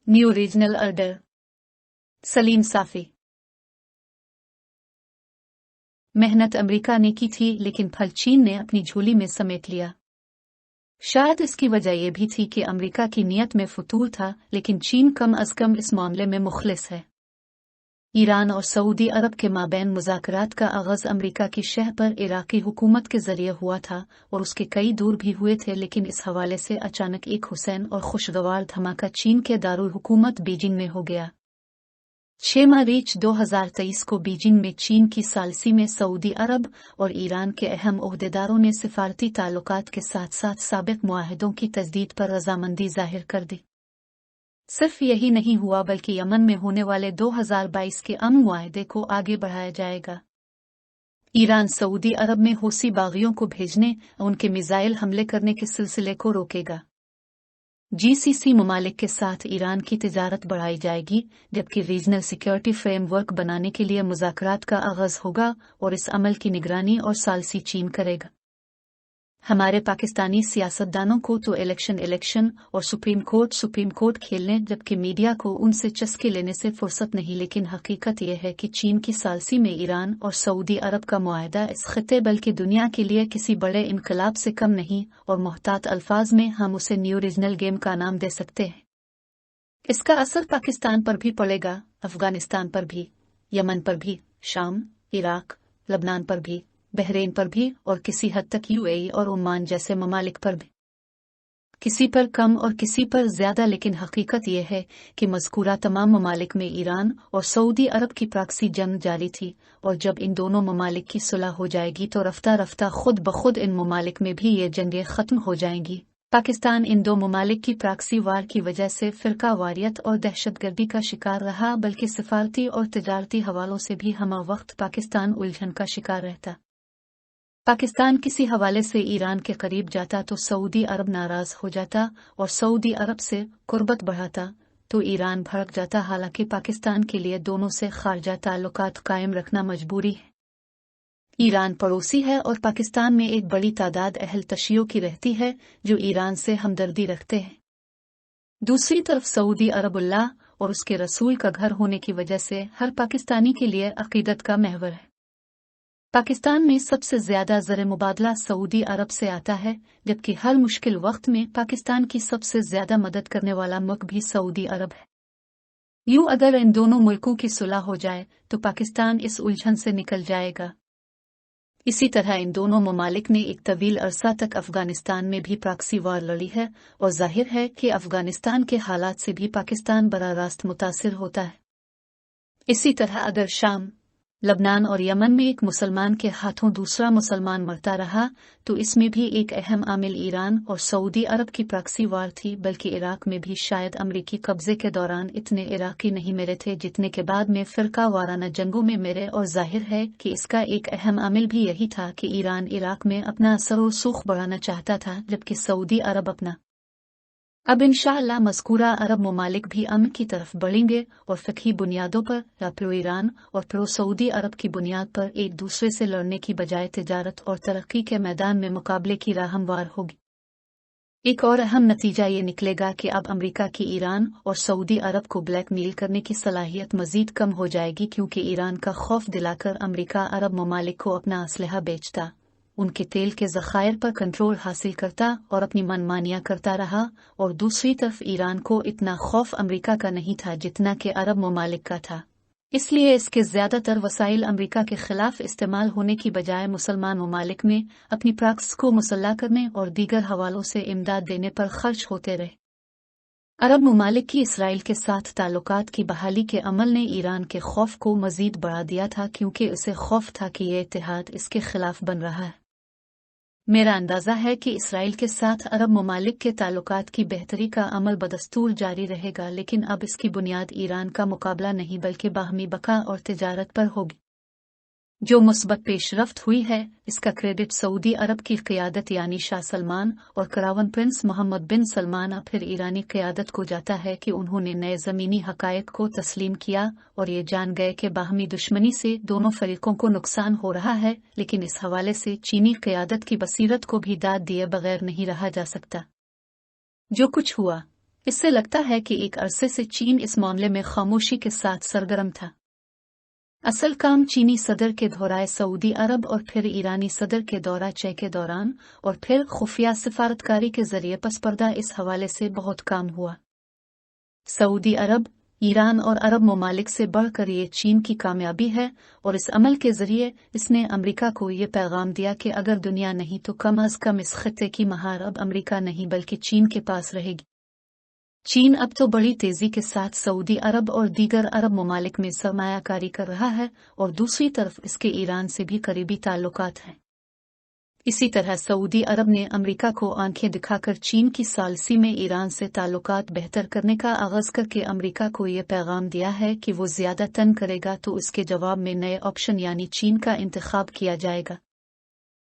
New regional order. Saleem Safi. मेहनत America ने की थी, लेकिन फल चीन ने अपनी झोली में समेट लिया। शायद इसकी वजह यह भी थी कि अमेरिका की नीयत में फतूल था, लेकिन चीन कम अज कम इस मामले में मुखलिस है। ईरान और सऊदी अरब के माबैन मुज़ाकरात का आगाज़ अमेरिका की शह पर इराक़ी हुकूमत के ज़रिए हुआ था और उसके कई दूर भी हुए थे, लेकिन इस हवाले से अचानक एक हुसैन और खुशगवार धमाका चीन के दारुल हुकूमत बीजिंग में हो गया। 6 मार्च 2023 को बीजिंग में चीन की सालसी में सऊदी अरब और ईरान के अहम ओहदेदारों ने सिफारती ताल्लुकात के साथ साथ साबिक़ मुआहदों की तजदीद पर रज़ामंदी ज़ाहिर कर दी। सिर्फ यही नहीं हुआ, बल्कि यमन में होने वाले 2022 के अमन मुआहदे को आगे बढ़ाया जाएगा। ईरान सऊदी अरब में हौसी बागियों को भेजने और उनके मिसाइल हमले करने के सिलसिले को रोकेगा। जीसीसी ममालिक के साथ ईरान की तिजारत बढ़ाई जाएगी, जबकि रीजनल सिक्योरिटी फ्रेमवर्क बनाने के लिए मुज़ाकरात का आगाज़ होगा और इस अमल की निगरानी और सालसी चीन करेगा। हमारे पाकिस्तानी सियासतदानों को तो इलेक्शन और सुप्रीम कोर्ट खेलने, जबकि मीडिया को उनसे चस्के लेने से फुर्सत नहीं। लेकिन हकीकत यह है कि चीन की सालसी में ईरान और सऊदी अरब का मुआहदा इस खिते बल्कि दुनिया के लिए किसी बड़े इनकलाब से कम नहीं, और मुहतात अल्फाज में हम उसे न्यू रीजनल गेम का नाम दे सकते हैं। इसका असर पाकिस्तान पर भी पड़ेगा, अफगानिस्तान पर भी, यमन पर भी, शाम, इराक, लबनान पर भी, बहरीन पर भी और किसी हद तक यूएई और ओमान जैसे ममालिक पर भी। किसी पर कम और किसी पर ज्यादा, लेकिन हकीकत यह है कि मज़कूरा तमाम ममालिक में ईरान और सऊदी अरब की प्रॉक्सी जंग जारी थी, और जब इन दोनों ममालिक की सुलह हो जाएगी तो रफ्ता रफ्ता खुद ब खुद इन ममालिक में भी ये जंगें खत्म हो जाएंगी। पाकिस्तान इन दो ममालिक की प्रॉक्सी वार की वजह से फिरका वारियत और दहशतगर्दी का शिकार रहा, बल्कि सिफारती और तिजारती हवालों से भी हमा वक्त पाकिस्तान उलझन का शिकार रहता। पाकिस्तान किसी हवाले से ईरान के करीब जाता तो सऊदी अरब नाराज हो जाता और सऊदी अरब से कुर्बत बढ़ाता तो ईरान भड़क जाता। हालांकि पाकिस्तान के लिए दोनों से खारजा ताल्लुकात कायम रखना मजबूरी है। ईरान पड़ोसी है और पाकिस्तान में एक बड़ी तादाद अहल तशियों की रहती है जो ईरान से हमदर्दी रखते हैं। दूसरी तरफ सऊदी अरबुल्लाह और उसके रसूल का घर होने की वजह से हर पाकिस्तानी के लिए अकीदत का महवर है। पाकिस्तान में सबसे ज्यादा ज़र मुबादला सऊदी अरब से आता है, जबकि हर मुश्किल वक्त में पाकिस्तान की सबसे ज्यादा मदद करने वाला मुल्क भी सऊदी अरब है। यूं अगर इन दोनों मुल्कों की सुलह हो जाए तो पाकिस्तान इस उलझन से निकल जाएगा। इसी तरह इन दोनों ममालिक ने एक तवील अरसा तक अफगानिस्तान में भी प्रॉक्सी वार लड़ी है, और जाहिर है कि अफगानिस्तान के हालात से भी पाकिस्तान बराह रास्त मुतासिर होता है। इसी तरह अगर शाम, लबनान और यमन में एक मुसलमान के हाथों दूसरा मुसलमान मरता रहा तो इसमें भी एक अहम आमिल ईरान और सऊदी अरब की प्रॉक्सी वार थी। बल्कि इराक में भी शायद अमरीकी कब्जे के दौरान इतने इराकी नहीं मरे थे जितने के बाद में फिरका वाराना जंगों में मरे, और जाहिर है कि इसका एक अहम आमिल भी यही था कि ईरान इराक में अपना असर व सुख बढ़ाना चाहता था, जबकि सऊदी अरब अपना। अब इंशाअल्लाह मज़कूरा अरब ममालिक भी अमन की तरफ बढ़ेंगे और फ़िक़ही बुनियादों पर या प्रो ईरान और प्रो सऊदी अरब की बुनियाद पर एक दूसरे से लड़ने की बजाय तिजारत और तरक्की के मैदान में मुकाबले की राह हमवार होगी। एक और अहम नतीजा ये निकलेगा कि अब अमेरिका की ईरान और सऊदी अरब को ब्लैकमेल करने की सलाहियत मज़ीद कम हो जाएगी, क्योंकि ईरान का खौफ दिलाकर अमेरिका अरब ममालिक को अपना असलहा बेचता, उनके तेल के ज़खायर पर कंट्रोल हासिल करता और अपनी मनमानियां करता रहा। और दूसरी तरफ ईरान को इतना खौफ अमेरिका का नहीं था जितना कि अरब ममालिक का था, इसलिए इसके ज़्यादातर वसाइल अमेरिका के खिलाफ इस्तेमाल होने की बजाय मुसलमान ममालिक में अपनी प्रॉक्सी को मुसल्ला करने और दीगर हवालों से इमदाद देने पर खर्च होते रहे। अरब ममालिक की इसराइल के साथ ताल्लुकात की बहाली के अमल ने ईरान के खौफ को मज़ीद बढ़ा दिया था, क्योंकि उसे खौफ था कि यह इत्तेहाद इसके खिलाफ बन रहा है। मेरा अंदाज़ा है कि इसराइल के साथ अरब ममालिक के ताल्लुकात की बेहतरी का अमल बदस्तूर जारी रहेगा, लेकिन अब इसकी बुनियाद ईरान का मुकाबला नहीं बल्कि बाहमी बका और तिजारत पर होगी। जो मुस्बत पेशरफ्त हुई है इसका क्रेडिट सऊदी अरब की क़यादत यानी शाह सलमान और क्राउन प्रिंस मोहम्मद बिन सलमान और फिर ईरानी क़यादत को जाता है कि उन्होंने नए ज़मीनी हक़ाइक़ को तस्लीम किया और ये जान गए कि बाहमी दुश्मनी से दोनों फरीकों को नुकसान हो रहा है। लेकिन इस हवाले से चीनी क़यादत की बसीरत को भी दाद दिए बगैर नहीं रहा जा सकता। जो कुछ हुआ इससे लगता है कि एक अरसे से चीन इस मामले में खामोशी के साथ सरगर्म था। असल काम चीनी सदर के दौराए सऊदी अरब और फिर ईरानी सदर के दौरा चय के दौरान और फिर खुफिया सिफारतकारी के जरिए पसपर्दा इस हवाले से बहुत काम हुआ। सऊदी अरब, ईरान और अरब ममालिक से बढ़कर ये चीन की कामयाबी है और इस अमल के जरिए इसने अमेरिका को ये पैगाम दिया कि अगर दुनिया नहीं तो कम अज कम इस खत्ते की महार अब अमेरिका नहीं बल्कि चीन के पास रहेगी। चीन अब तो बड़ी तेजी के साथ सऊदी अरब और दीगर अरब ममालिक में सरमायाकारी कर रहा है और दूसरी तरफ इसके ईरान से भी करीबी ताल्लुकात हैं। इसी तरह सऊदी अरब ने अमेरिका को आंखें दिखाकर चीन की सालसी में ईरान से ताल्लुकात बेहतर करने का आगाज करके अमेरिका को ये पैगाम दिया है कि वो ज्यादा तन करेगा तो उसके जवाब में नए ऑप्शन यानी चीन का इंतखाब किया जाएगा।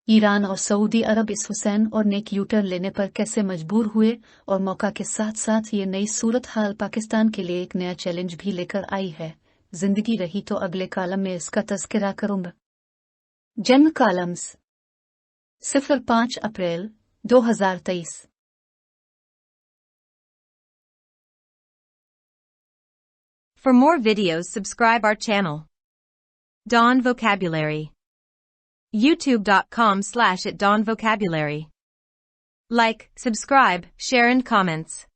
ईरान और सऊदी अरब इस हुसैन और नेक यूटर्न लेने पर कैसे मजबूर हुए और मौका के साथ साथ ये नई सूरत हाल पाकिस्तान के लिए एक नया चैलेंज भी लेकर आई है। जिंदगी रही तो अगले कालम में इसका तज़किरा करूंगा। जन्म columns 05 April 2023। For more videos, subscribe our channel. Dawn Vocabulary. YouTube.com/@dawnvocabulary. Like, subscribe, share and comments.